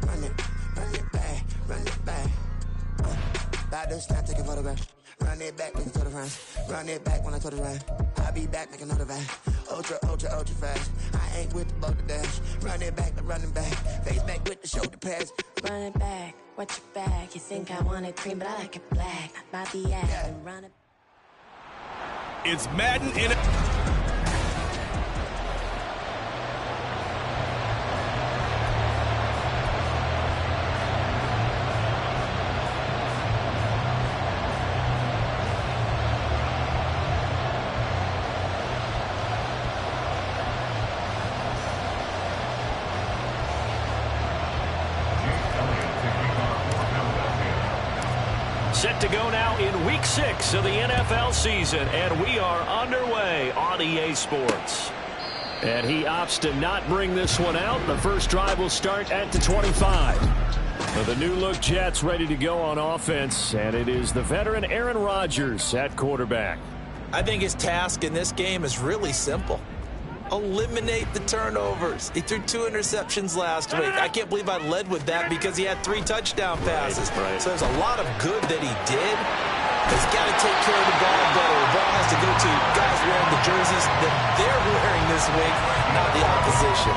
run it back, run it back. About to snap, take a photograph. Run it back, listen to the rhymes. Run it back when I told the rhyme. I'll be back, make another rhyme. Ultra, ultra, ultra fast. I ain't with the boulder dash. Run it back, running back. Face back with the shoulder pads. Run it back, watch your back. You think I want it cream, but I like it black. About the act and run it. It's Madden in it. Set to go now in Week 6 of the NFL season, and we are underway on EA Sports. And he opts to not bring this one out. The first drive will start at the 25. So the new-look Jets ready to go on offense, and it is the veteran Aaron Rodgers at quarterback. I think his task in this game is really simple. Eliminate the turnovers. He threw 2 interceptions last week. I can't believe I led with that because he had 3 touchdown passes. Right. So there's a lot of good that he did. He's got to take care of the ball better. The ball has to go to guys wearing the jerseys that they're wearing this week, not the opposition.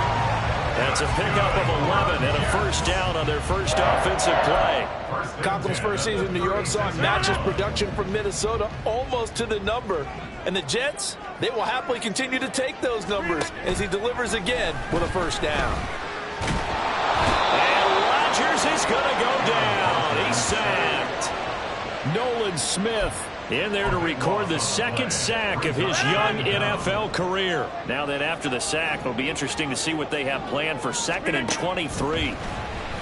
That's a pickup of 11 and a first down on their first offensive play. Conklin's first season in New York saw him match his production from Minnesota almost to the number. And the Jets, they will happily continue to take those numbers as he delivers again with a first down. And Rodgers is going to go down. He's sacked. Nolan Smith in there to record the second sack of his young NFL career. Now then, after the sack, it'll be interesting to see what they have planned for 2nd and 23.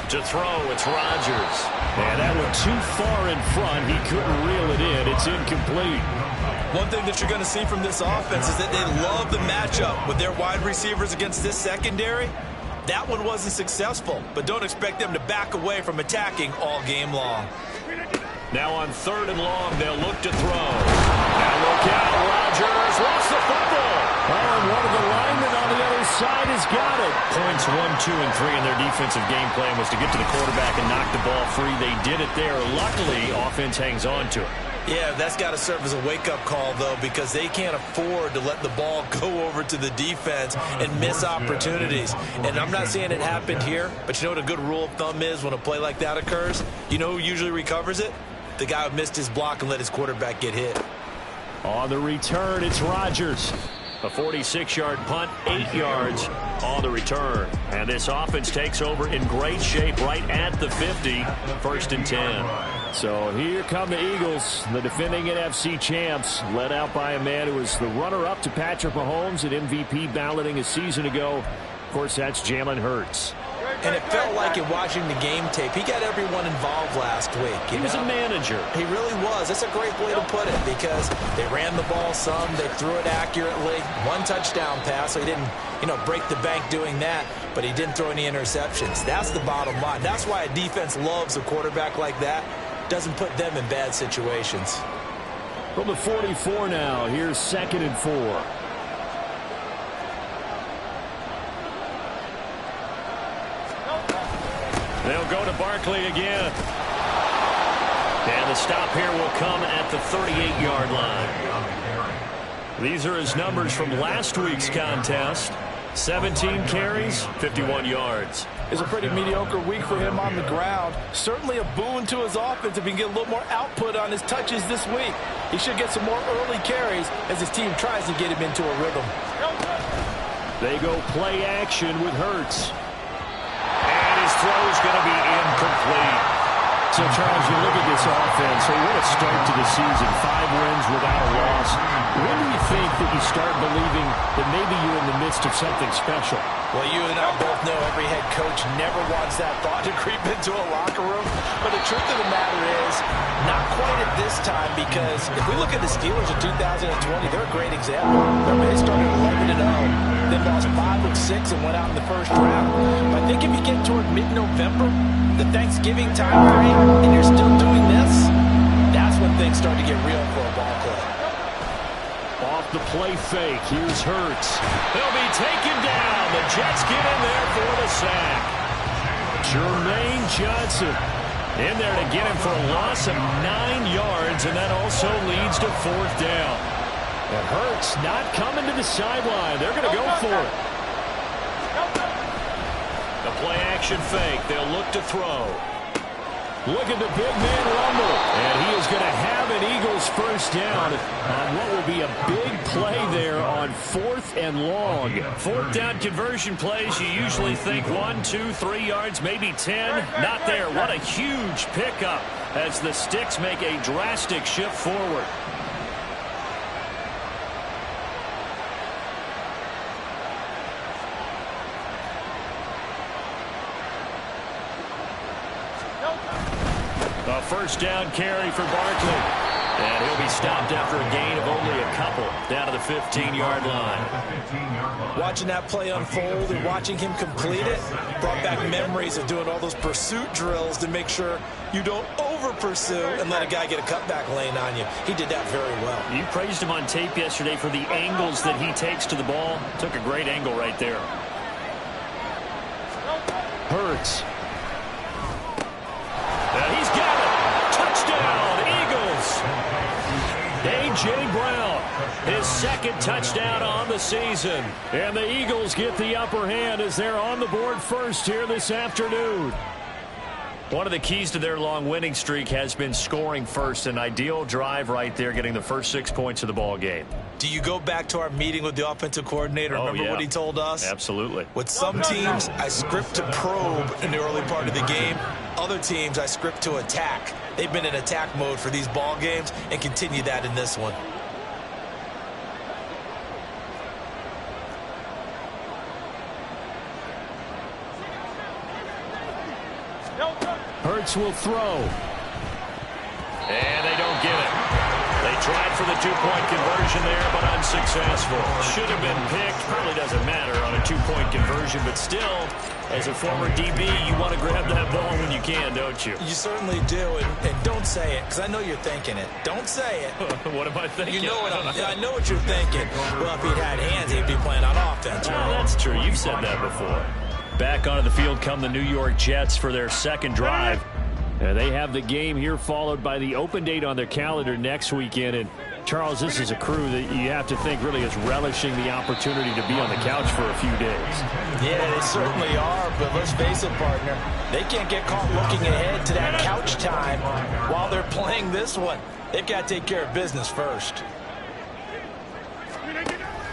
To throw, it's Rodgers. And that went too far in front. He couldn't reel it in. It's incomplete. One thing that you're going to see from this offense is that they love the matchup with their wide receivers against this secondary. That one wasn't successful, but don't expect them to back away from attacking all game long. Now on 3rd and long, they'll look to throw. Now look out, Rodgers lost the football. Oh, and one of the linemen on the other side has got it. Points 1, 2, and 3 in their defensive game plan was to get to the quarterback and knock the ball free. They did it there. Luckily, offense hangs on to it. Yeah, that's got to serve as a wake-up call, though, because they can't afford to let the ball go over to the defense and miss opportunities. And I'm not saying it happened here, but you know what a good rule of thumb is when a play like that occurs? You know who usually recovers it? The guy who missed his block and let his quarterback get hit. On the return, it's Rodgers. A 46-yard punt, 8 yards on the return. And this offense takes over in great shape right at the 50, 1st and 10. So here come the Eagles, the defending NFC champs, led out by a man who was the runner-up to Patrick Mahomes at MVP balloting a season ago. Of course, that's Jalen Hurts. And it felt like in watching the game tape, he got everyone involved last week. He was a manager. He really was. That's a great way to put it because they ran the ball some, they threw it accurately. 1 touchdown pass, so he didn't, break the bank doing that, but he didn't throw any interceptions. That's the bottom line. That's why a defense loves a quarterback like that. Doesn't put them in bad situations. From the 44 now, here's 2nd and 4. They'll go to Barkley again. And the stop here will come at the 38-yard line. These are his numbers from last week's contest. 17 carries, 51 yards. It's a pretty mediocre week for him on the ground. Certainly a boon to his offense if he can get a little more output on his touches this week. He should get some more early carries as his team tries to get him into a rhythm. They go play action with Hurts. And his throw is going to be incomplete. So, Charles, you look at this offense, so what a start to the season. 5 wins without a loss. When do you think that you start believing that maybe you're in the midst of something special? Well, you and I both know every head coach never wants that thought to creep into a locker room. But the truth of the matter is, not quite at this time, because if we look at the Steelers in 2020, they're a great example. Remember, they started 11-0, then lost 5 of 6 and went out in the first round. But I think if you get toward mid-November, the Thanksgiving time period, and you're still doing this, that's when things start to get real for a ball club. Off the play fake, here's Hurts. He'll be taken down. The Jets get in there for the sack. Jermaine Johnson in there to get him for a loss of 9 yards, and that also leads to 4th down. And Hurts not coming to the sideline. They're going to go for it. The play-action fake. They'll look to throw. Look at the big man rumble. And he is going to have an Eagles first down on what will be a big play there on 4th and long. 4th down conversion plays, you usually think 1, 2, 3 yards, maybe 10. Not there. What a huge pickup as the Sticks make a drastic shift forward. A first down carry for Barkley. And he'll be stopped after a gain of only a couple down to the 15-yard line. Watching that play unfold and watching him complete it brought back memories of doing all those pursuit drills to make sure you don't over-pursue and let a guy get a cutback lane on you. He did that very well. You praised him on tape yesterday for the angles that he takes to the ball. Took a great angle right there. Hurts. He's got it. Touchdown, Eagles. A.J. Brown, his 2nd touchdown on the season. And the Eagles get the upper hand as they're on the board first here this afternoon. One of the keys to their long winning streak has been scoring first. An ideal drive right there, getting the first 6 points of the ball game. Do you go back to our meeting with the offensive coordinator? Remember what he told us? Absolutely. With some teams, I script to probe in the early part of the game. Other teams, I script to attack. They've been in attack mode for these ball games and continue that in this one. Hurts will throw. And they don't get it. They tried for the 2-point conversion there, but unsuccessful. Should have been picked. Probably doesn't matter on a 2-point conversion, but still, as a former DB, you want to grab that ball when you can, don't you? You certainly do, and don't say it, because I know you're thinking it. Don't say it. What am I thinking? You know what I know what you're thinking. Well, if he'd had hands, he'd be playing on offense. Well, that's true. You've said that before. Back onto the field come the New York Jets for their 2nd drive. They have the game here followed by the open date on their calendar next weekend. And, Charles, this is a crew that you have to think really is relishing the opportunity to be on the couch for a few days. Yeah, they certainly are, but let's face it, partner. They can't get caught looking ahead to that couch time while they're playing this one. They've got to take care of business first.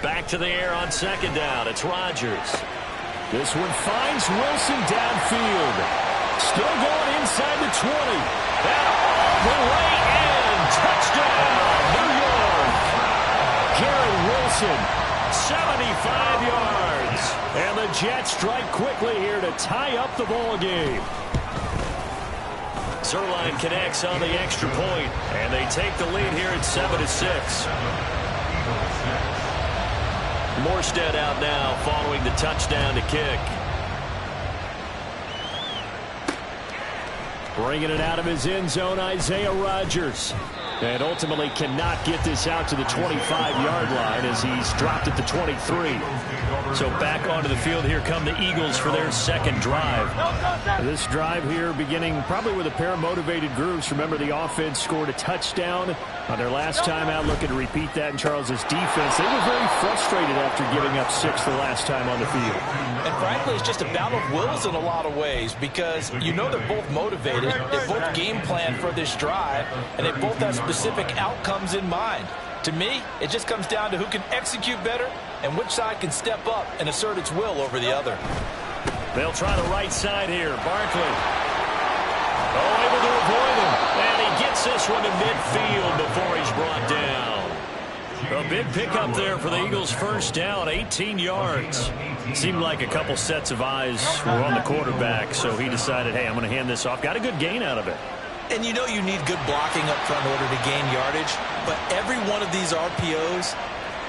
Back to the air on 2nd down. It's Rodgers. This one finds Wilson downfield. Still going inside the 20. And all the way in. Touchdown, New York. Garrett Wilson, 75 yards. And the Jets strike quickly here to tie up the ball game. Zerline connects on the extra point, and they take the lead here at 7-6. Morstead out now following the touchdown to kick. Bringing it out of his end zone, Isaiah Rodgers. And ultimately cannot get this out to the 25-yard line as he's dropped at the 23. So back onto the field, here come the Eagles for their 2nd drive. This drive here beginning probably with a pair of motivated groups. Remember, the offense scored a touchdown on their last time out. Looking to repeat that in Charles's defense. They were very frustrated after giving up 6 the last time on the field. And frankly, it's just a battle of wills in a lot of ways because you know they're both motivated. They both game plan for this drive, and they both have specific outcomes in mind. To me, it just comes down to who can execute better and which side can step up and assert its will over the other. They'll try the right side here. Barkley. Oh, able to avoid him. And he gets this one to midfield before he's brought down. A big pickup there for the Eagles' first down, 18 yards. Seemed like a couple sets of eyes were on the quarterback, so he decided, hey, I'm going to hand this off. Got a good gain out of it. And you know you need good blocking up front in order to gain yardage, but every one of these RPOs,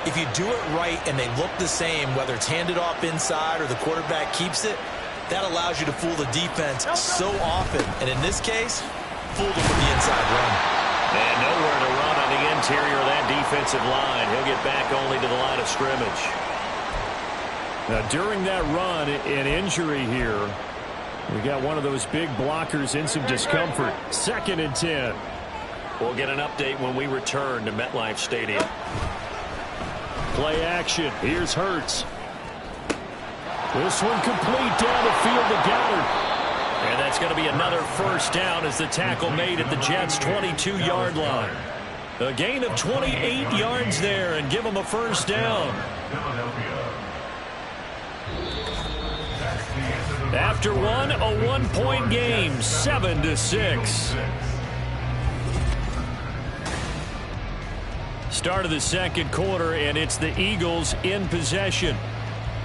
if you do it right and they look the same, whether it's handed off inside or the quarterback keeps it, that allows you to fool the defense so often. And in this case, fooled them with the inside run. And nowhere to run on the interior of that defensive line. He'll get back only to the line of scrimmage. Now, during that run, an injury here We got one of those big blockers in some discomfort. 2nd and 10. We'll get an update when we return to MetLife Stadium. Play action. Here's Hurts. This one complete down the field to Goddard. And that's going to be another first down as the tackle made at the Jets' 22-yard line. A gain of 28 yards there and give them a first down. After one, a 1-point game, 7-6. Start of the second quarter, and it's the Eagles in possession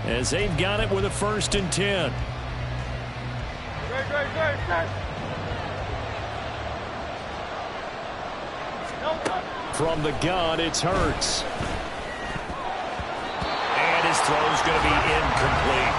as they've got it with a 1st and 10. From the gun, it's Hurts. And his throw's going to be incomplete.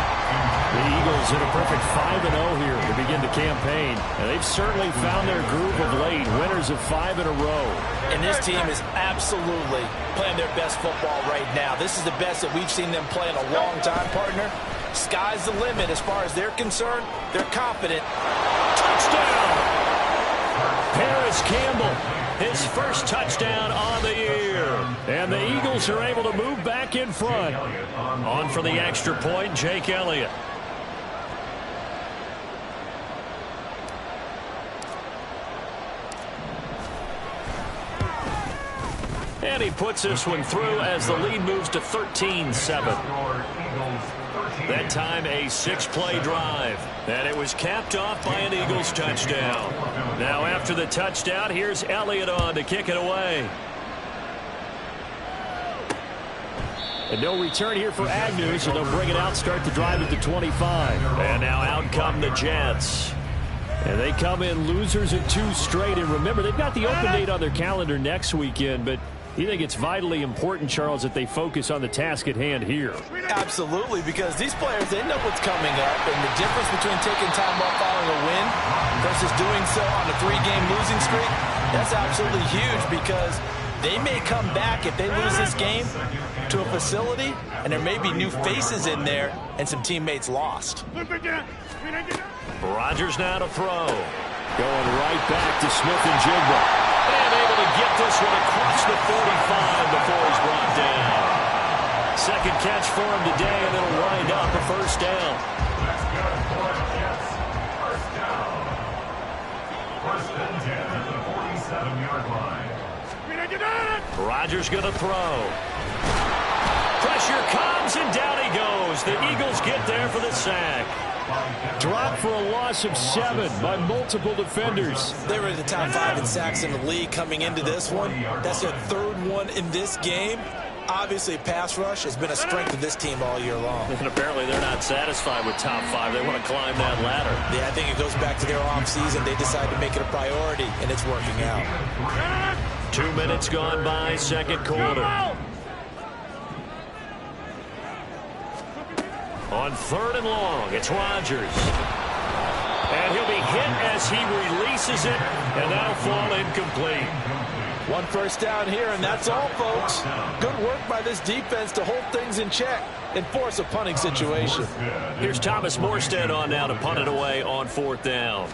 The Eagles in a perfect 5-0 here to begin the campaign. And they've certainly found their groove of late, winners of 5 in a row. And this team is absolutely playing their best football right now. This is the best that we've seen them play in a long time, partner. Sky's the limit as far as they're concerned. They're confident. Touchdown! Paris Campbell, his first touchdown on the year. And the Eagles are able to move back in front. On for the extra point, Jake Elliott. And he puts this one through as the lead moves to 13-7. That time a 6-play drive. And it was capped off by an Eagles touchdown. Now after the touchdown, here's Elliott on to kick it away. And no return here for Agnew, so they'll bring it out, start the drive at the 25. And now out come the Jets. And they come in losers at 2 straight. And remember, they've got the open date on their calendar next weekend, but you think it's vitally important, Charles, that they focus on the task at hand here? Absolutely, because these players, they know what's coming up, and the difference between taking time off following a win versus doing so on a 3-game losing streak, that's absolutely huge because they may come back if they lose this game to a facility, and there may be new faces in there and some teammates lost. Rodgers now to throw. Going right back to Smith-Njigba. And able to get this one across the 45 before he's brought down. Second catch for him today, and it'll wind up a first down. Rodgers going to throw. Pressure comes, and down he goes. The Eagles get there for the sack. Dropped for a loss of 7 by multiple defenders. They were in the top 5 in sacks in the league coming into this one. That's their 3rd one in this game. Obviously, pass rush has been a strength of this team all year long. And apparently they're not satisfied with top 5. They want to climb that ladder. Yeah, I think it goes back to their offseason. They decided to make it a priority, and it's working out. 2 minutes gone by, second quarter. On 3rd and long, it's Rodgers. And he'll be hit as he releases it, and that'll fall incomplete. 1 first down here, and that's all, folks. Good work by this defense to hold things in check and force a punting situation. Here's Thomas Morstead on now to punt it away on 4th down.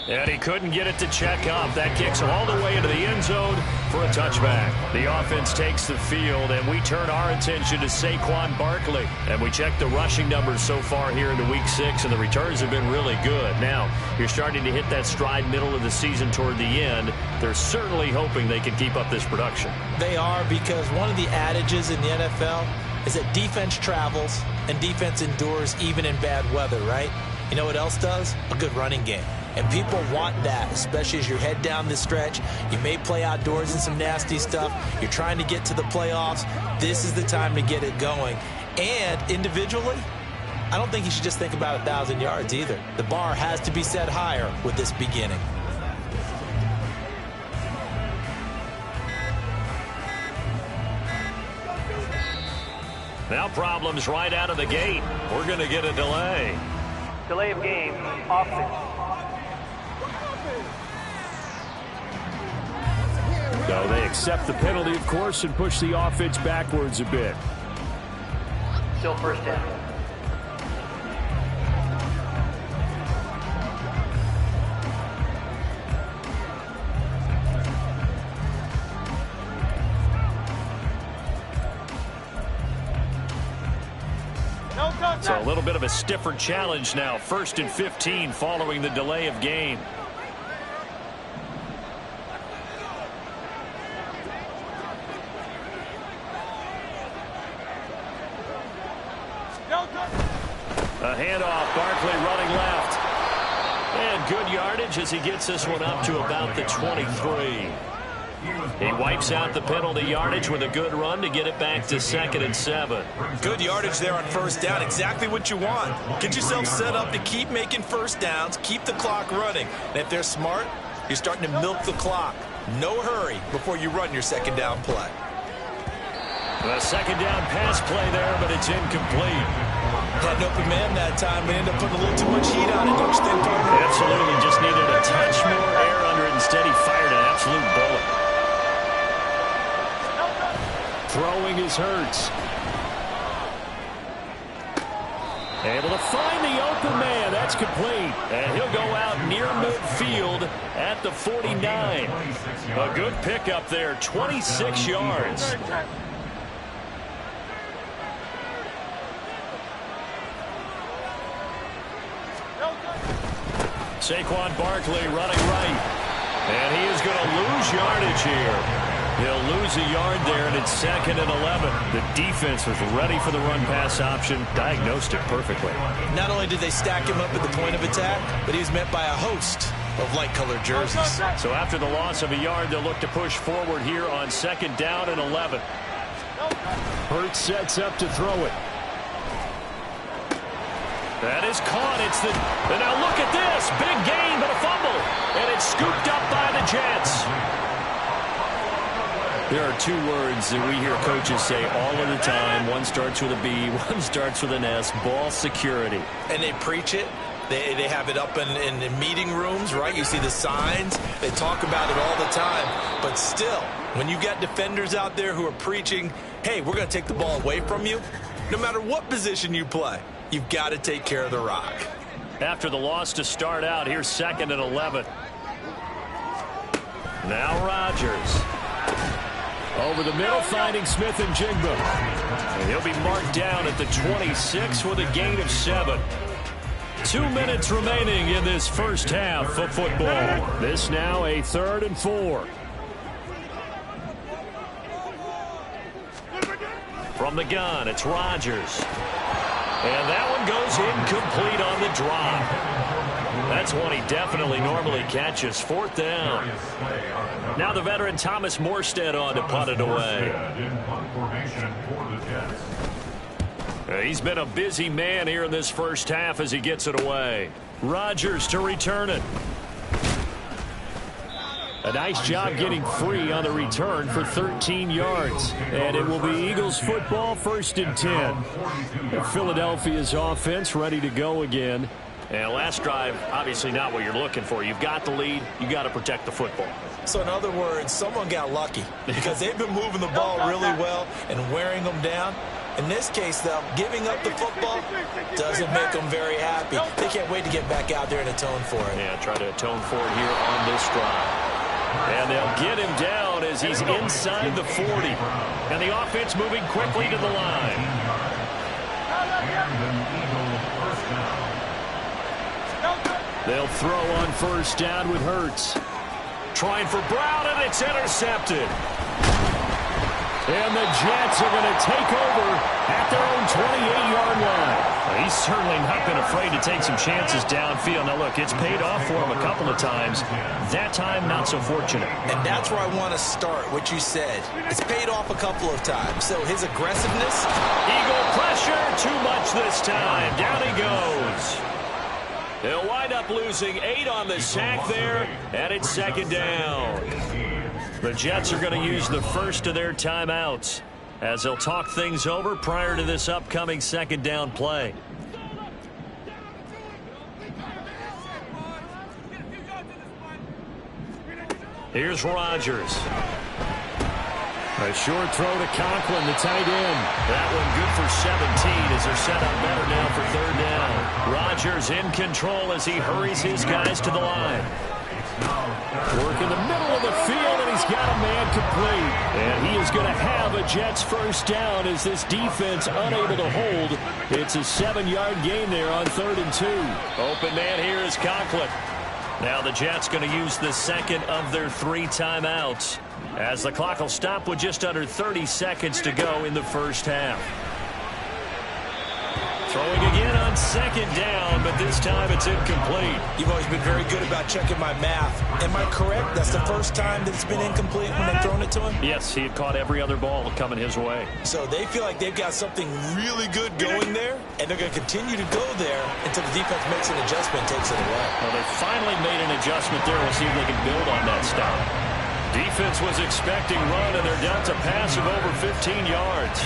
And he couldn't get it to check up. That kicks him all the way into the end zone for a touchback. The offense takes the field, and we turn our attention to Saquon Barkley. And we check the rushing numbers so far here into Week 6, and the returns have been really good. Now, you're starting to hit that stride middle of the season toward the end. They're certainly hoping they can keep up this production. They are, because one of the adages in the NFL is that defense travels and defense endures even in bad weather, right? You know what else does? A good running game. And people want that, especially as you head down the stretch. You may play outdoors in some nasty stuff. You're trying to get to the playoffs. This is the time to get it going. And individually, I don't think you should just think about 1,000 yards either. The bar has to be set higher with this beginning. Now problems right out of the gate. We're going to get a delay. Delay of game, offense. So they accept the penalty, of course, and push the offense backwards a bit. Still first down. So a little bit of a stiffer challenge now. 1st and 15 following the delay of game. A handoff, Barkley running left. And good yardage as he gets this one up to about the 23. He wipes out the penalty yardage with a good run to get it back to 2nd and 7. Good yardage there on first down. Exactly what you want. Get yourself set up to keep making first downs, keep the clock running. And if they're smart, you're starting to milk the clock. No hurry before you run your second down play. A second down pass play there, but it's incomplete. Had an open man that time, but ended up putting a little too much heat on it, don't you think, partner? Absolutely. Just needed a touch more air under it. Instead, he fired an absolute bullet. Throwing is Hurts. Able to find the open man. That's complete. And he'll go out near midfield at the 49. A good pickup there. 26 yards. Saquon Barkley running right. And he is going to lose yardage here. He'll lose a yard there, and it's 2nd and 11. The defense was ready for the run-pass option, diagnosed it perfectly. Not only did they stack him up at the point of attack, but he was met by a host of light-colored jerseys. So after the loss of a yard, they'll look to push forward here on 2nd down and 11. Hurts sets up to throw it. That is caught. And now look at this. Big gain, but a fumble. And it's scooped up by the Jets. There are 2 words that we hear coaches say all of the time. One starts with a B, one starts with an S. Ball security. And they preach it. They have it up in meeting rooms, right? You see the signs. They talk about it all the time. But still, when you got defenders out there who are preaching, hey, we're going to take the ball away from you, no matter what position you play, you've got to take care of the rock. After the loss to start out, here's 2nd and 11. Now Rodgers. Over the middle, finding Smith and Jigba. And he'll be marked down at the 26 with a gain of 7. 2 minutes remaining in this first half of football. This now a 3rd and 4. From the gun, it's Rodgers. And that one goes incomplete on the drop. That's one he definitely normally catches. 4th down. Now the veteran Thomas Morstead on to punt it away. He's been a busy man here in this first half as he gets it away. Rodgers to return it. A nice job getting free on the return for 13 yards. And it will be Eagles football, 1st and 10. And Philadelphia's offense ready to go again. And last drive, obviously not what you're looking for. You've got the lead. You've got to protect the football. So in other words, someone got lucky because they've been moving the ball really well and wearing them down. In this case, though, giving up the football doesn't make them very happy. They can't wait to get back out there and atone for it. Yeah, try to atone for it here on this drive. And they'll get him down as he's inside the 40. And the offense moving quickly to the line. They'll throw on 1st down with Hurts. Trying for Brown, and it's intercepted. And the Jets are going to take over at their own 28-yard line. He's certainly not been afraid to take some chances downfield. Now, look, it's paid off for him a couple of times. That time, not so fortunate. And that's where I want to start, what you said. It's paid off a couple of times. So his aggressiveness. Eagle pressure, too much this time. Down he goes. They'll wind up losing 8 on the sack there, and it's 2nd down. The Jets are going to use the first of their timeouts as they'll talk things over prior to this upcoming 2nd down play. Here's Rodgers. A short throw to Conklin, the tight end. That one good for 17 as they're set up better now for third down. Rodgers in control as he hurries his guys to the line. Work in the middle of the field, and he's got a man complete. And he is going to have a Jets first down as this defense unable to hold. It's a 7-yard gain there on 3rd and 2. Open man here is Conklin. Now the Jets going to use the second of their 3 timeouts, as the clock will stop with just under 30 seconds to go in the first half. Throwing again on 2nd down, but this time it's incomplete. You've always been very good about checking my math. Am I correct? That's the first time that it's been incomplete when they've thrown it to him? Yes, he had caught every other ball coming his way. So they feel like they've got something really good going there, and they're going to continue to go there until the defense makes an adjustment and takes it away. Well, they finally made an adjustment there. We'll see if they can build on that stop. Defense was expecting run, and they're down to pass of over 15 yards.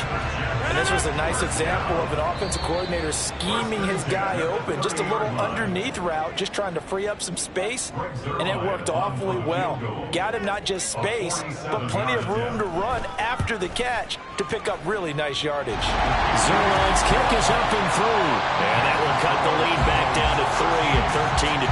And this was a nice example of an offensive coordinator scheming his guy open. Just a little underneath route, just trying to free up some space, and it worked awfully well. Got him not just space, but plenty of room to run after the catch to pick up really nice yardage. Zerline's kick is up and through, and that will cut the lead back down to 3 at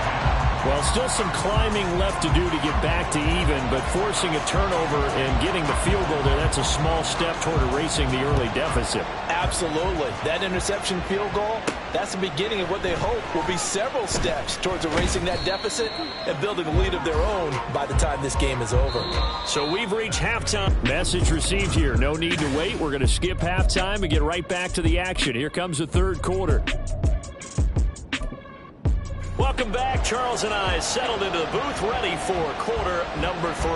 13-10. Well, still some climbing left to do to get back to even, but forcing a turnover and getting the field goal there, that's a small step toward erasing the early deficit. Absolutely. That interception field goal, that's the beginning of what they hope will be several steps towards erasing that deficit and building a lead of their own by the time this game is over. So we've reached halftime. Message received here. No need to wait. We're going to skip halftime and get right back to the action. Here comes the third quarter. Welcome back. Charles and I settled into the booth, ready for quarter number 3.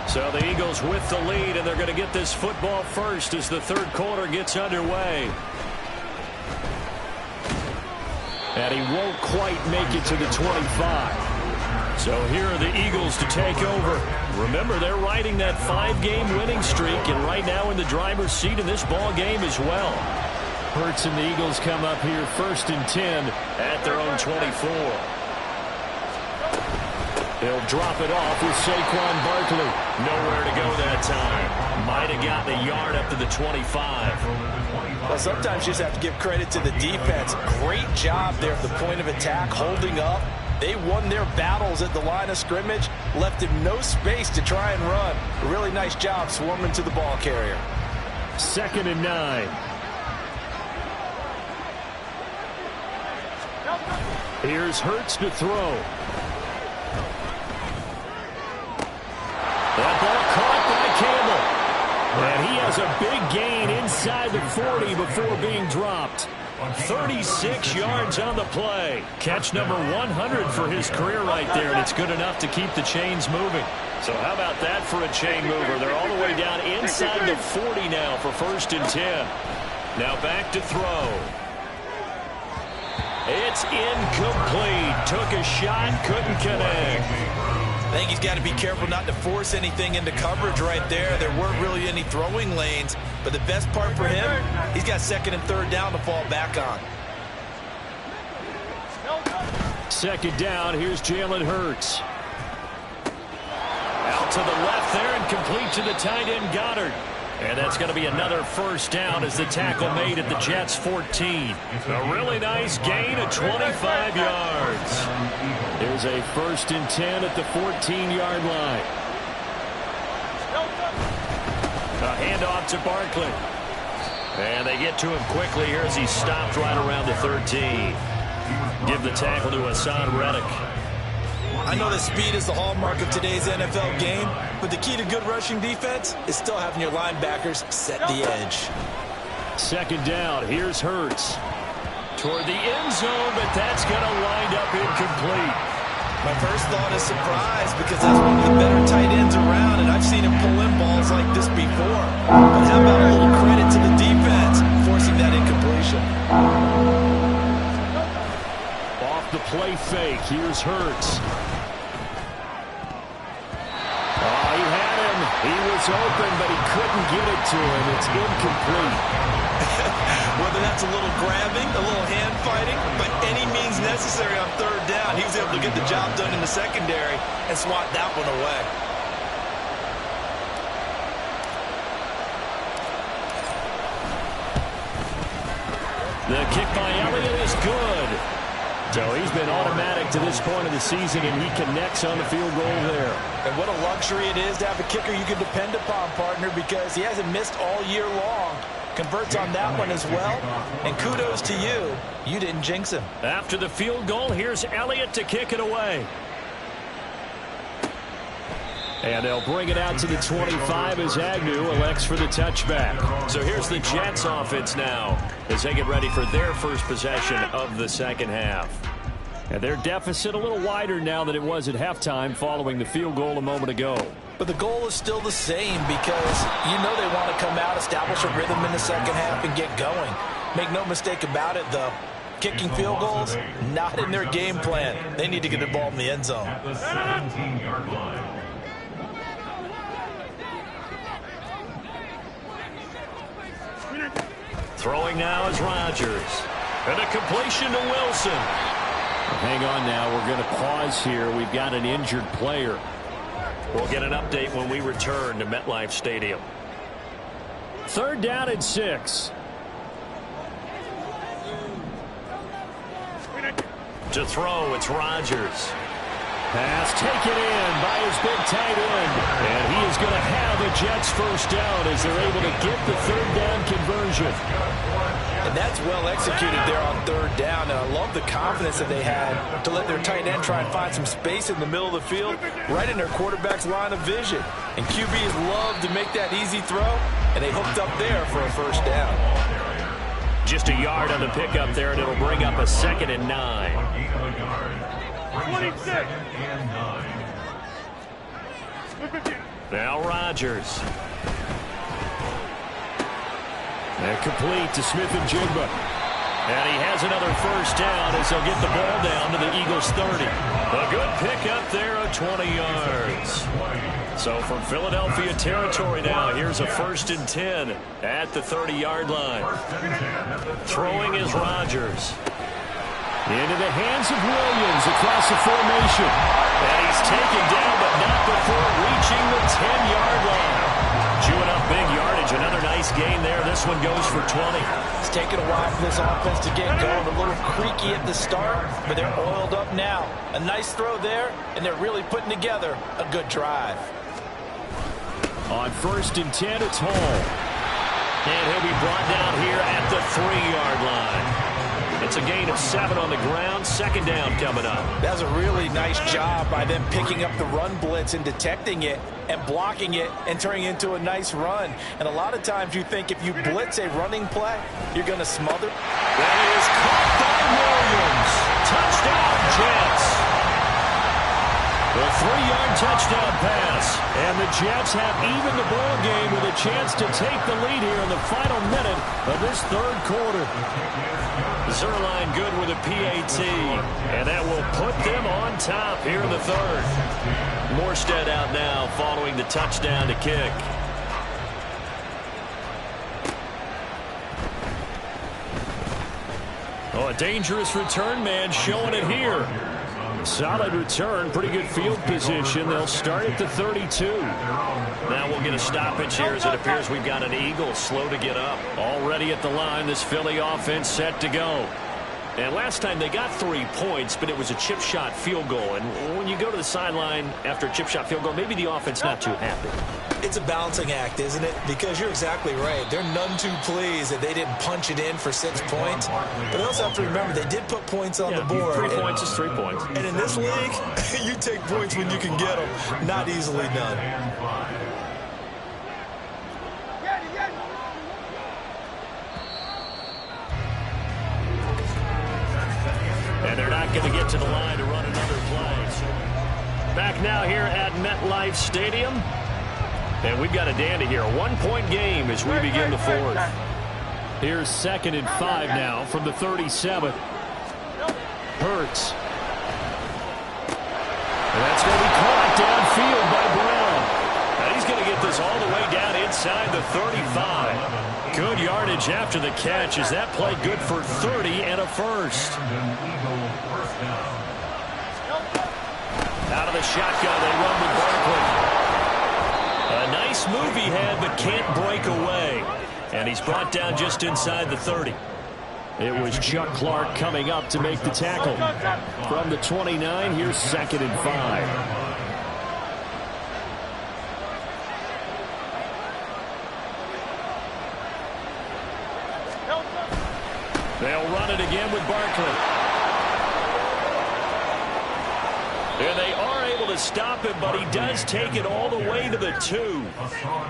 So the Eagles with the lead, and they're going to get this football first as the third quarter gets underway. And he won't quite make it to the 25. So here are the Eagles to take over. Remember, they're riding that 5-game winning streak, and right now in the driver's seat in this ball game as well. Hurts and the Eagles come up here 1st and 10 at their own 24. They'll drop it off with Saquon Barkley. Nowhere to go that time. Might have gotten a yard up to the 25. Well, sometimes you just have to give credit to the defense. Great job there at the point of attack, holding up. They won their battles at the line of scrimmage, left him no space to try and run. A really nice job swarming to the ball carrier. 2nd and 9. Here's Hurts to throw. That ball caught by Campbell. And he has a big gain inside the 40 before being dropped. 36 yards on the play. Catch number 100 for his career right there, and it's good enough to keep the chains moving. So how about that for a chain mover? They're all the way down inside the 40 now for 1st and 10. Now back to throw. It's incomplete. Took a shot, couldn't connect. I think he's got to be careful not to force anything into coverage right there. There weren't really any throwing lanes, but the best part for him, he's got 2nd and 3rd down to fall back on. 2nd down, here's Jalen Hurts. Out to the left there and complete to the tight end Goddard. And that's going to be another first down as the tackle made at the Jets' 14. A really nice gain of 25 yards. There's a 1st and 10 at the 14-yard line. A handoff to Barkley. And they get to him quickly here as he stopped right around the 13. Give the tackle to Hassan Reddick. I know that speed is the hallmark of today's NFL game, but the key to good rushing defense is still having your linebackers set the edge. 2nd down, here's Hurts. Toward the end zone, but that's going to wind up incomplete. My first thought is surprise, because that's one of the better tight ends around, and I've seen him pull in balls like this before. But how about a little credit to the defense forcing that incompletion? Off the play fake, here's Hurts. He had him. He was open, but he couldn't get it to him. It's incomplete. Whether that's a little grabbing, a little hand fighting, by any means necessary on 3rd down, he was able to get the job done in the secondary and swat that one away. The kick by Elliott is good. So he's been automatic to this point of the season, and he connects on the field goal there. And what a luxury it is to have a kicker you can depend upon, partner, because he hasn't missed all year long. Converts on that one as well, and kudos to you. You didn't jinx him. After the field goal, here's Elliott to kick it away. And they'll bring it out to the 25 as Agnew elects for the touchback. So here's the Jets offense now as they get ready for their first possession of the second half. And their deficit a little wider now than it was at halftime following the field goal a moment ago. But the goal is still the same because you know they want to come out, establish a rhythm in the second half, and get going. Make no mistake about it, though. Kicking field goals, not in their game plan. They need to get the ball in the end zone. At the 17-yard line. Throwing now is Rodgers. And a completion to Wilson. Hang on now. We're going to pause here. We've got an injured player. We'll get an update when we return to MetLife Stadium. 3rd down and 6. To throw, it's Rodgers. Pass taken in by his big tight end. And he is going to have a Jets first down as they're able to get the 3rd down conversion. And that's well executed there on 3rd down. And I love the confidence that they had to let their tight end try and find some space in the middle of the field, right in their quarterback's line of vision. And QBs love to make that easy throw, and they hooked up there for a first down. Just a yard on the pickup there, and it'll bring up a 2nd and 9. 26. Now Rodgers. And complete to Smith-Njigba. And he has another first down as they'll get the ball down to the Eagles' 30. A good pickup there of 20 yards. So from Philadelphia territory now, here's a 1st and 10 at the 30-yard line. Throwing is Rodgers. Into the hands of Williams across the formation. And he's taken down, but not before reaching the 10-yard line. Chewing up big yardage. Another nice gain there. This one goes for 20. It's taken a while for this offense to get going. A little creaky at the start, but they're oiled up now. A nice throw there, and they're really putting together a good drive. On 1st and 10, it's Hall. And he'll be brought down here at the 3-yard line. It's a gain of 7 on the ground. 2nd down coming up. That was a really nice job by them picking up the run blitz and detecting it and blocking it and turning it into a nice run. And a lot of times you think if you blitz a running play, you're going to smother. That is caught by Williams. Touchdown, Jets. A 3-yard touchdown pass. And the Jets have evened the ball game with a chance to take the lead here in the final minute of this 3rd quarter. Zerline good with a PAT. And that will put them on top here in the 3rd. Morstead out now following the touchdown to kick. Oh, a dangerous return man showing it here. Solid return, pretty good field position. They'll start at the 32. Now we'll get a stoppage here as it appears we've got an Eagle slow to get up. Already at the line, this Philly offense set to go. And last time they got 3 points, but it was a chip shot field goal. And when you go to the sideline after a chip shot field goal, maybe the offense not too happy. It's a balancing act, isn't it? Because you're exactly right. They're none too pleased that they didn't punch it in for 6 points. But they also have to remember they did put points on the board. 3 points is 3 points. And in this league, you take points when you can get them. Not easily done. And they're not going to get to the line to run another play. Back now here at MetLife Stadium. And we've got a dandy here. A 1-point game as we begin the 4th. Here's 2nd and 5 now from the 37. Hurts. And that's going to be caught downfield by Brown. And he's going to get this all the way down inside the 35. Good yardage after the catch. Is that play good for 30 and a first? Out of the shotgun, they run with Barkley. A nice move he had, but can't break away. And he's brought down just inside the 30. It was Chuck Clark coming up to make the tackle. From the 29, here's 2nd and 5. They'll run it again with Barkley. And they are able to stop him, but he does take it all the way to the 2.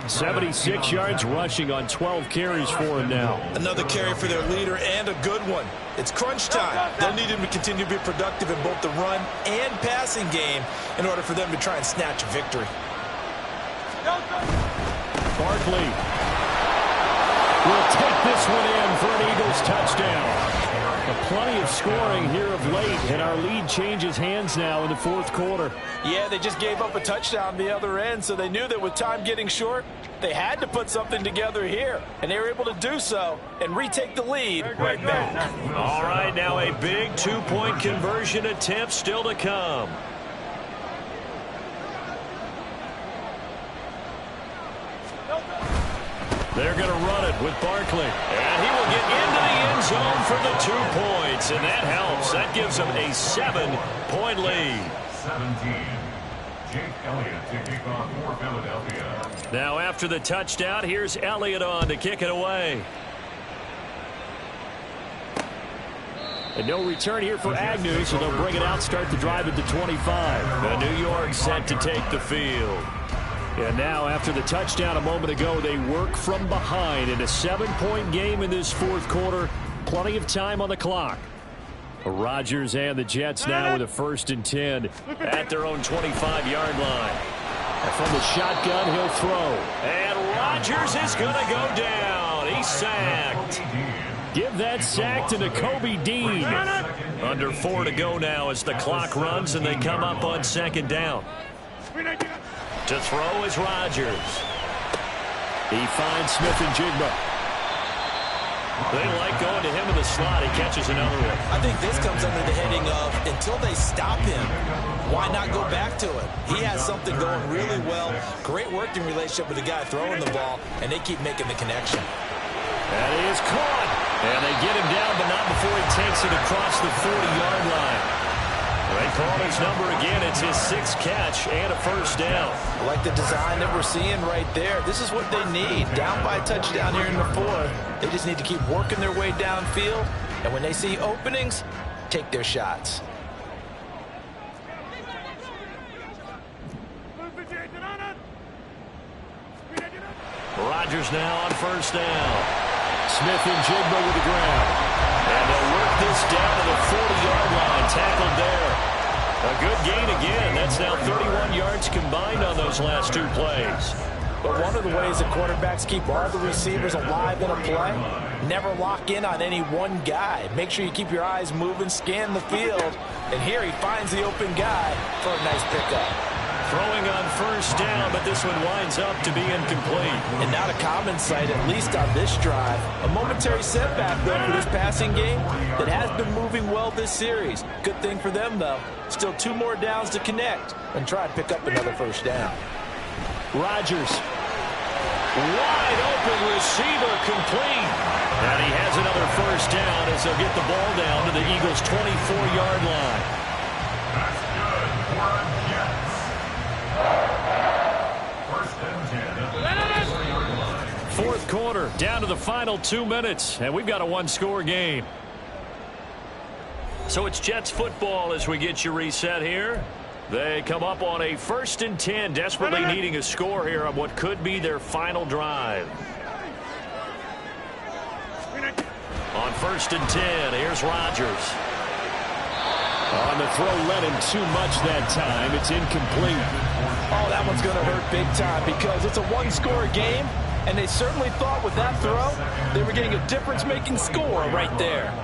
76 yards rushing on 12 carries for him now. Another carry for their leader, and a good one. It's crunch time. They'll need him to continue to be productive in both the run and passing game in order for them to try and snatch a victory. Barkley will take this one in for an Eagles touchdown. Plenty of scoring here of late, and our lead changes hands now in the 4th quarter. Yeah, they just gave up a touchdown the other end, so they knew that with time getting short, they had to put something together here, and they were able to do so and retake the lead right back. All right, now a big 2-point conversion attempt still to come. They're going to run it with Barkley. And he will get into the end zone for the 2 points. And that helps. That gives them a 7-point lead. 17. Jake Elliott to kick off for Philadelphia. Now after the touchdown, here's Elliott on to kick it away. And no return here for Agnew, so they'll bring it out, start the drive at the 25. And New York set to take the field. And now, after the touchdown a moment ago, they work from behind in a 7-point game in this 4th quarter. Plenty of time on the clock. Rodgers and the Jets now with a 1st and 10 at their own 25-yard line. And from the shotgun, he'll throw. And Rodgers is going to go down. He's sacked. Give that sack to Nakobe Dean. Under 4 to go now as the clock runs and they come up on 2nd down. To throw is Rodgers. He finds Smith-Njigba. They like going to him in the slot. He catches another one. I think this comes under the heading of until they stop him, why not go back to it? He has something going really well. Great working relationship with the guy throwing the ball, and they keep making the connection. That is caught. And they get him down, but not before he takes it across the 40-yard line. They call his number again. It's his 6th catch and a 1st down. I like the design that we're seeing right there. This is what they need. Down by a touchdown here in the 4th. They just need to keep working their way downfield. And when they see openings, take their shots. Rodgers now on 1st down. Smith-Njigba with the grab. And they'll work this down to the 40-yard line. Tackled there. A good gain again. That's now 31 yards combined on those last 2 plays. But one of the ways that quarterbacks keep all the receivers alive in a play, never lock in on any one guy. Make sure you keep your eyes moving, scan the field. And here he finds the open guy for a nice pickup. Throwing on 1st down, but this one winds up to be incomplete. And not a common sight, at least on this drive. A momentary setback, though, for this passing game that has been moving well this series. Good thing for them, though. Still 2 more downs to connect and try to pick up another 1st down. Rodgers. Wide open receiver complete. And he has another 1st down as they'll get the ball down to the Eagles' 24-yard line. That's good for a Jets. 1st and 10. 4th quarter, down to the final 2 minutes, and we've got a 1-score game. So it's Jets football as we get you reset here. They come up on a 1st and 10, desperately needing a score here on what could be their final drive. On 1st and 10, here's Rodgers. On the throw, led him too much that time. It's incomplete. Oh, that one's going to hurt big time because it's a 1-score game, and they certainly thought with that throw they were getting a difference-making score right there.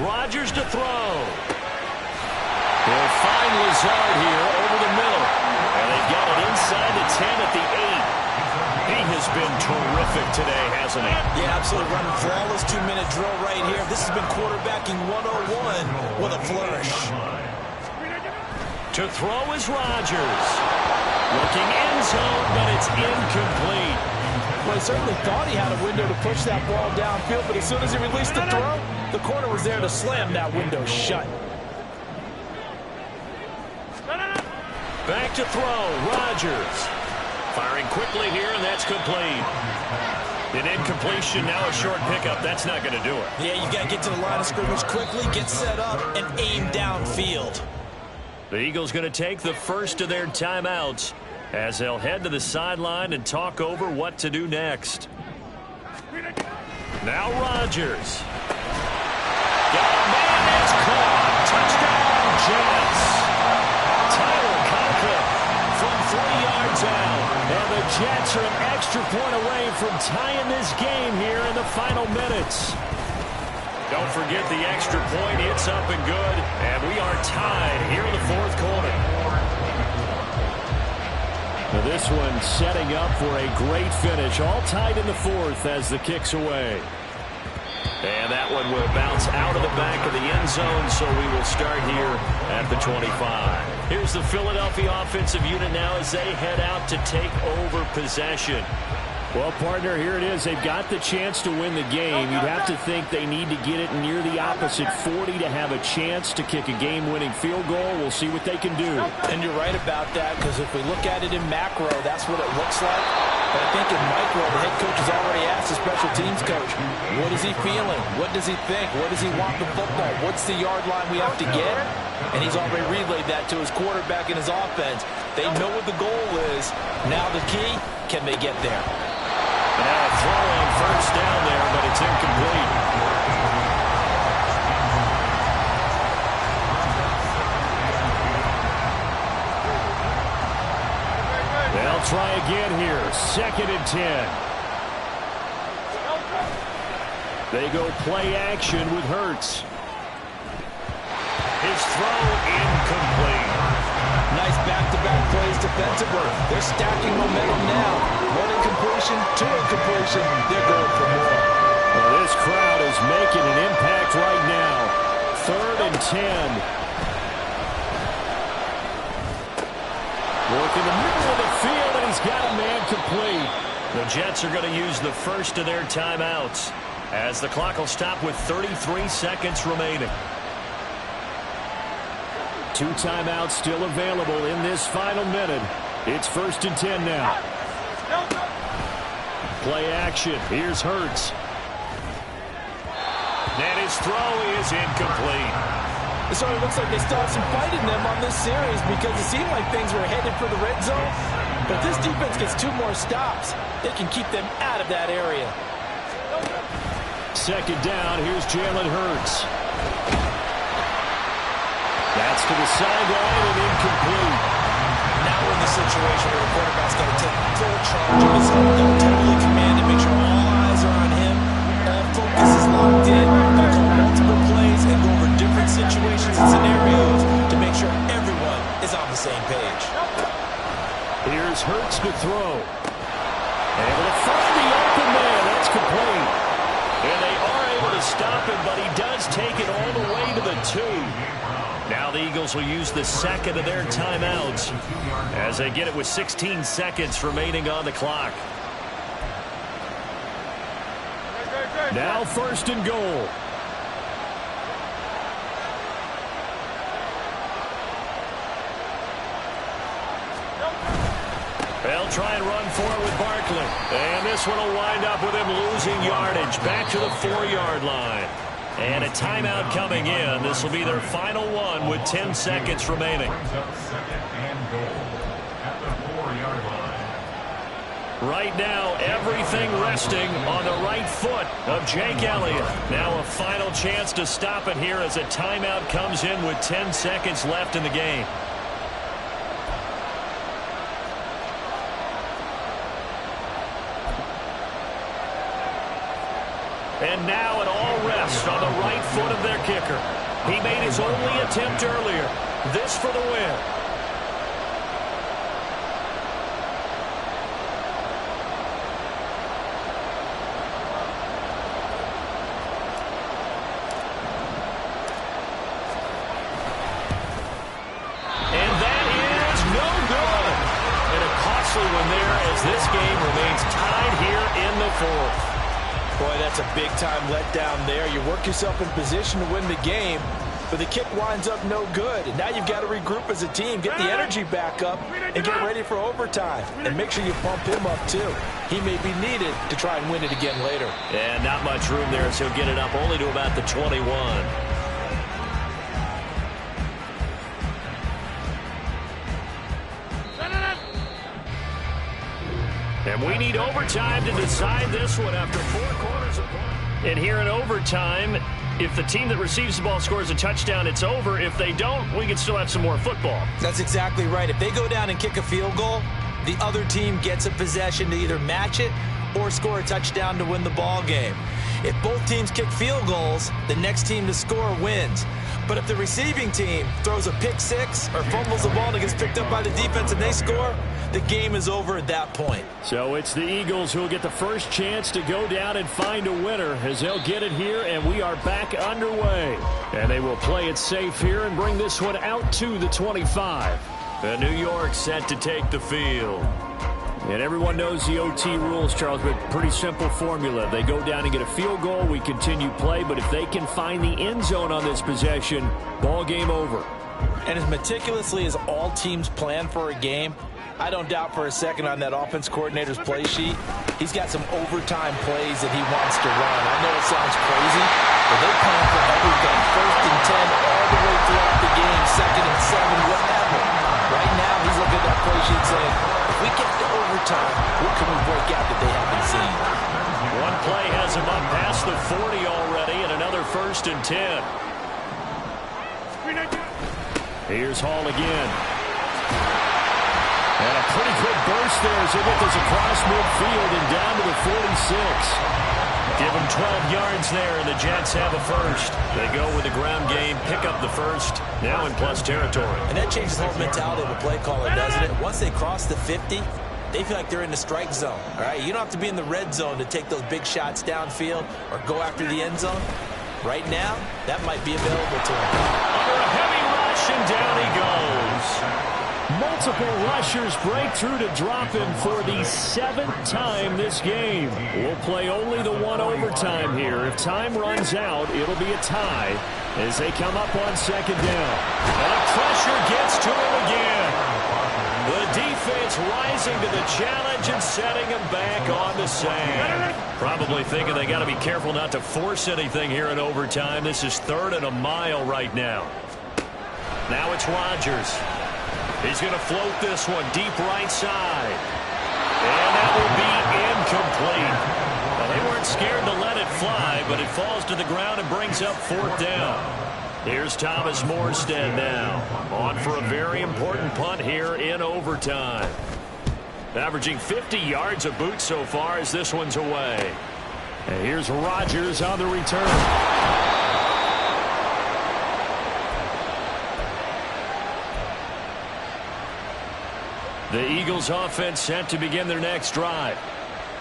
Rodgers to throw. They'll find Lazard here over the middle. And they've got it inside the 10 at the 8. He has been terrific today, hasn't he? Yeah, absolutely. Running flawless 2-minute drill right here. This has been quarterbacking 101 with a flourish. To throw is Rodgers. Looking end zone, but it's incomplete. Well, he certainly thought he had a window to push that ball downfield, but as soon as he released the throw, the corner was there to slam that window shut. Back to throw, Rodgers. Firing quickly here, and that's complete. An incompletion, now a short pickup. That's not going to do it. Yeah, you got to get to the line of scrimmage quickly, get set up, and aim downfield. The Eagles going to take the first of their timeouts as they'll head to the sideline and talk over what to do next. Now Rodgers. Got a man that's caught. Touchdown, Jets. Tyler Conklin from 3 yards out. And the Jets are an extra point away from tying this game here in the final minutes. Don't forget the extra point. It's up and good. And we are tied here in the fourth quarter. Now this one setting up for a great finish. All tied in the fourth as the kick's away. And that one will bounce out of the back of the end zone, so we will start here at the 25. Here's the Philadelphia offensive unit now as they head out to take over possession. Well, partner, here it is. They've got the chance to win the game. You'd have to think they need to get it near the opposite 40 to have a chance to kick a game-winning field goal. We'll see what they can do. And you're right about that, because if we look at it in macro, that's what it looks like. But I think in micro, the head coach has already asked the special teams coach, what is he feeling? What does he think? What does he want the football? What's the yard line we have to get? And he's already relayed that to his quarterback and his offense. They know what the goal is. Now the key, can they get there? Now a throw on first down there, but it's incomplete. They'll try again here. 2nd and 10. They go play action with Hurts. His throw incomplete. Nice back-to-back plays defensively. They're stacking momentum now. 1 incompletion, 2 incompletion. They're going for more. Well, this crowd is making an impact right now. 3rd and 10. Working the middle of the field, and he's got a man complete. The Jets are going to use the first of their timeouts as the clock will stop with 33 seconds remaining. 2 timeouts still available in this final minute. It's 1st and 10 now. Play action. Here's Hurts. And his throw is incomplete. It sort of looks like they still have some fight in them on this series, because it seemed like things were headed for the red zone. But this defense gets 2 more stops. They can keep them out of that area. 2nd down. Here's Jalen Hurts. That's to the sideline and incomplete. Now we're in the situation where the quarterback's got to take full charge of his own, totally command it, make sure all eyes are on him. All focus is locked in. Got to call multiple plays and go over different situations and scenarios to make sure everyone is on the same page. Here's Hurts to throw. Able to find the open man. That's complete. And they are able to stop him, but he does take it all the way to the 2. Now the Eagles will use the 2nd of their timeouts as they get it with 16 seconds remaining on the clock. Now 1st and goal. They'll try and run for it with Barkley. And this one will wind up with him losing yardage back to the 4-yard line. And a timeout coming in. This will be their final one with 10 seconds remaining. Right now, everything resting on the right foot of Jake Elliott. Now a final chance to stop it here as a timeout comes in with 10 seconds left in the game. And now it all rests on the right foot of their kicker. He made his only attempt earlier. This for the win. And that is no good. And a costly one there as this game remains tied here in the fourth. Boy, that's a big-time letdown there. You work yourself in position to win the game, but the kick winds up no good. And now you've got to regroup as a team, get the energy back up, and get ready for overtime. And make sure you pump him up, too. He may be needed to try and win it again later. And not much room there, so he'll get it up only to about the 21. And we need overtime to decide this one after 4 quarters of play. And here in overtime, if the team that receives the ball scores a touchdown, it's over. If they don't, we can still have some more football. That's exactly right. If they go down and kick a field goal, the other team gets a possession to either match it or score a touchdown to win the ball game. If both teams kick field goals, the next team to score wins. But if the receiving team throws a pick six or fumbles the ball and it gets picked up by the defense and they score, the game is over at that point. So it's the Eagles who will get the first chance to go down and find a winner as they'll get it here, and we are back underway. And they will play it safe here and bring this one out to the 25. And New York set to take the field. And everyone knows the OT rules, Charles, but pretty simple formula. They go down and get a field goal, we continue play, but if they can find the end zone on this possession, ball game over. And as meticulously as all teams plan for a game, I don't doubt for a second on that offense coordinator's play sheet, he's got some overtime plays that he wants to run. I know it sounds crazy, but they plan for everything. 1st and 10 all the way throughout the game, 2nd and 7, whatever. Right now, he's looking at that play sheet saying, if we get to overtime, what can we break out that they haven't seen? One play has him up past the 40 already, and another 1st and 10. Here's Hall again. And a pretty quick burst there as they get this across midfield and down to the 46. Give them 12 yards there, and the Jets have a first. They go with the ground game, pick up the first, now in plus territory. And that changes the whole mentality of a play caller, doesn't it? Once they cross the 50, they feel like they're in the strike zone. All right, you don't have to be in the red zone to take those big shots downfield or go after the end zone. Right now, that might be available to them. Under a heavy rush, and down he goes. Multiple rushers break through to drop him for the 7th time this game. We'll play only the one overtime here. If time runs out, it'll be a tie as they come up on 2nd down. And a pressure gets to him again. The defense rising to the challenge and setting him back on the sand. Probably thinking they got to be careful not to force anything here in overtime. This is 3rd and a mile right now. Now it's Rodgers. He's going to float this one deep right side. And that will be incomplete. Well, they weren't scared to let it fly, but it falls to the ground and brings up 4th down. Here's Thomas Morstead now. On for a very important punt here in overtime. Averaging 50 yards a boot so far as this one's away. And here's Rodgers on the return. The Eagles offense set to begin their next drive.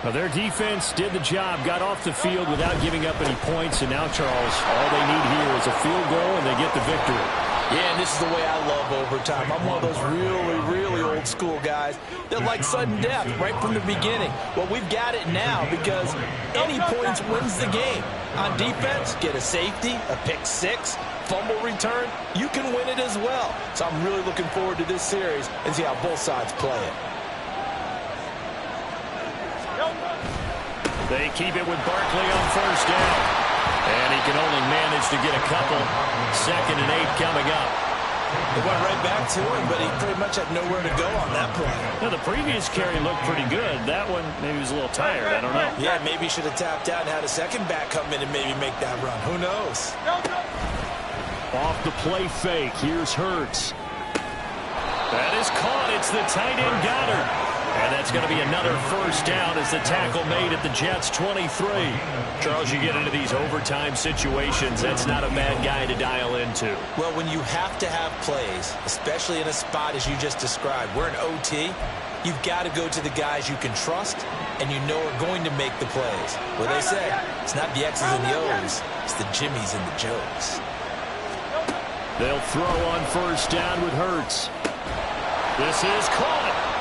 Well, their defense did the job, got off the field without giving up any points, and now, Charles, all they need here is a field goal, and they get the victory. Yeah, and this is the way I love overtime. I'm one of those really, really old school guys that like sudden death right from the beginning. Well, we've got it now because any points wins the game. On defense, get a safety, a pick six, fumble return, you can win it as well. So I'm really looking forward to this series and see how both sides play it. They keep it with Barkley on 1st down. And he can only manage to get a couple. 2nd and 8 coming up. It went right back to him, but he pretty much had nowhere to go on that play. Now, the previous carry looked pretty good. That one, maybe he was a little tired. I don't know. Yeah, maybe he should have tapped out and had a second back come in and maybe make that run. Who knows? Off the play fake. Here's Hurts. That is caught. It's the tight end Goddard. And that's going to be another 1st down as the tackle made at the Jets' 23. Charles, you get into these overtime situations, that's not a bad guy to dial into. Well, when you have to have plays, especially in a spot as you just described, we're in OT, you've got to go to the guys you can trust and you know are going to make the plays. Well, they say it's not the X's and the O's, it's the Jimmys and the Joes. They'll throw on 1st down with Hurts. This is caught.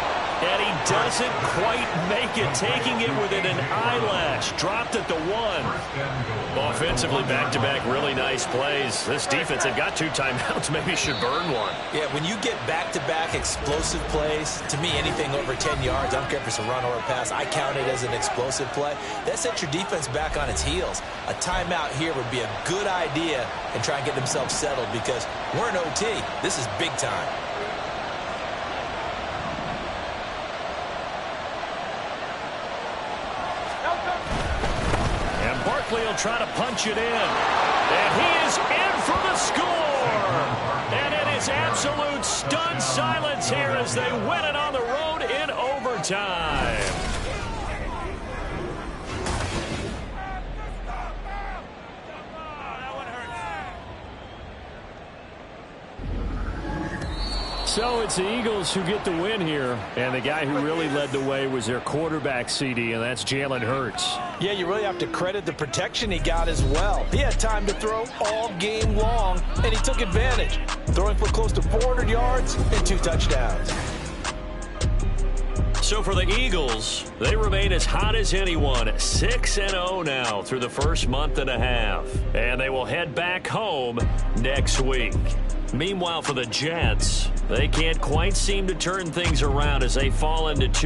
And he doesn't quite make it, taking it within an eyelash. Dropped at the 1. Offensively, back-to-back really nice plays. This defense had got 2 timeouts. Maybe should burn one. Yeah, when you get back-to-back explosive plays, to me, anything over 10 yards, I don't care if it's a run or a pass, I count it as an explosive play. That sets your defense back on its heels. A timeout here would be a good idea and try and get themselves settled because we're in OT. This is big time. He'll try to punch it in. And he is in for the score. And it is absolute stunned silence here as they win it on the road in overtime. So it's the Eagles who get the win here. And the guy who really led the way was their quarterback, CD, and that's Jalen Hurts. Yeah, you really have to credit the protection he got as well. He had time to throw all game long, and he took advantage, throwing for close to 400 yards and 2 touchdowns. So for the Eagles, they remain as hot as anyone, 6-0 now through the first month and a half. And they will head back home next week. Meanwhile, for the Jets, they can't quite seem to turn things around as they fall into 2